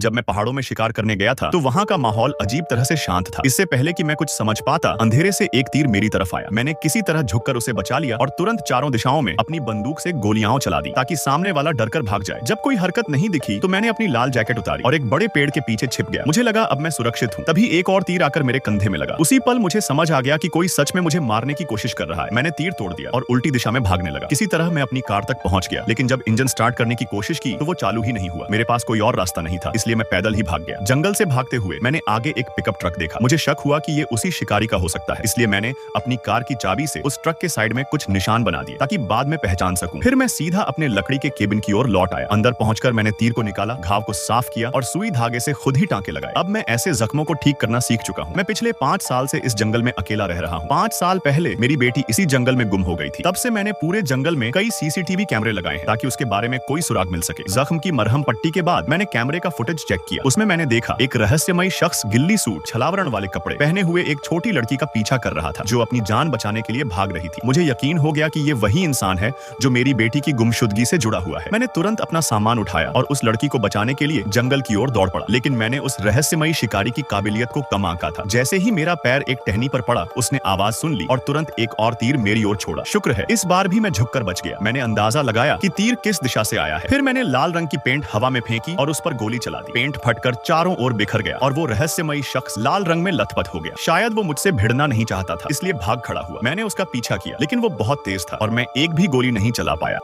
जब मैं पहाड़ों में शिकार करने गया था तो वहाँ का माहौल अजीब तरह से शांत था। इससे पहले कि मैं कुछ समझ पाता, अंधेरे से एक तीर मेरी तरफ आया। मैंने किसी तरह झुककर उसे बचा लिया और तुरंत चारों दिशाओं में अपनी बंदूक से गोलियां चला दी ताकि सामने वाला डरकर भाग जाए। जब कोई हरकत नहीं दिखी तो मैंने अपनी लाल जैकेट उतारी और एक बड़े पेड़ के पीछे छिप गया। मुझे लगा अब मैं सुरक्षित हूँ। तभी एक और तीर आकर मेरे कंधे में लगा। उसी पल मुझे समझ आ गया कि कोई सच में मुझे मारने की कोशिश कर रहा है। मैंने तीर तोड़ दिया और उल्टी दिशा में भागने लगा। किसी तरह मैं अपनी कार तक पहुंच गया, लेकिन जब इंजन स्टार्ट करने की कोशिश की तो वो चालू ही नहीं हुआ। मेरे पास कोई और रास्ता नहीं था, इसलिए मैं पैदल ही भाग गया। जंगल से भागते हुए मैंने आगे एक पिकअप ट्रक देखा। मुझे शक हुआ कि ये उसी शिकारी का हो सकता है, इसलिए मैंने अपनी कार की चाबी से उस ट्रक के साइड में कुछ निशान बना दिए ताकि बाद में पहचान सकूं। फिर मैं सीधा अपने लकड़ी के केबिन की ओर लौट आया। अंदर पहुंचकर मैंने तीर को निकाला, घाव को साफ किया और सुई धागे से खुद ही टांके लगाए। अब मैं ऐसे जख्मों को ठीक करना सीख चुका हूँ। मैं पिछले 5 साल से इस जंगल में अकेला रह रहा हूँ। 5 साल पहले मेरी बेटी इसी जंगल में गुम हो गई थी। तब से मैंने पूरे जंगल में कई सीसीटीवी कैमरे लगाए हैं ताकि उसके बारे में कोई सुराग मिल सके। जख्म की मरहम पट्टी के बाद मैंने कैमरे का फुटेज चेक किया। उसमें मैंने देखा एक रहस्यमयी शख्स गिल्ली सूट, छलावरण वाले कपड़े पहने हुए एक छोटी लड़की का पीछा कर रहा था जो अपनी जान बचाने के लिए भाग रही थी। मुझे यकीन हो गया कि ये वही इंसान है जो मेरी बेटी की गुमशुदगी से जुड़ा हुआ है। मैंने तुरंत अपना सामान उठाया और उस लड़की को बचाने के लिए जंगल की ओर दौड़ पड़ा, लेकिन मैंने उस रहस्यमयी शिकारी की काबिलियत को कम आंका था। जैसे ही मेरा पैर एक टहनी पर पड़ा, उसने आवाज सुन ली और तुरंत एक और तीर मेरी ओर छोड़ा। शुक्र है इस बार भी मैं झुककर बच गया। मैंने अंदाजा लगाया कि तीर किस दिशा से आया है। फिर मैंने लाल रंग की पेंट हवा में फेंकी और उस पर गोली चला दी। पेंट फटकर चारों ओर बिखर गया और वो रहस्यमयी शख्स लाल रंग में लथपथ हो गया। शायद वो मुझसे भिड़ना नहीं चाहता था, इसलिए भाग खड़ा हुआ। मैंने उसका पीछा किया, लेकिन वो बहुत तेज था और मैं एक भी गोली नहीं चला पाया।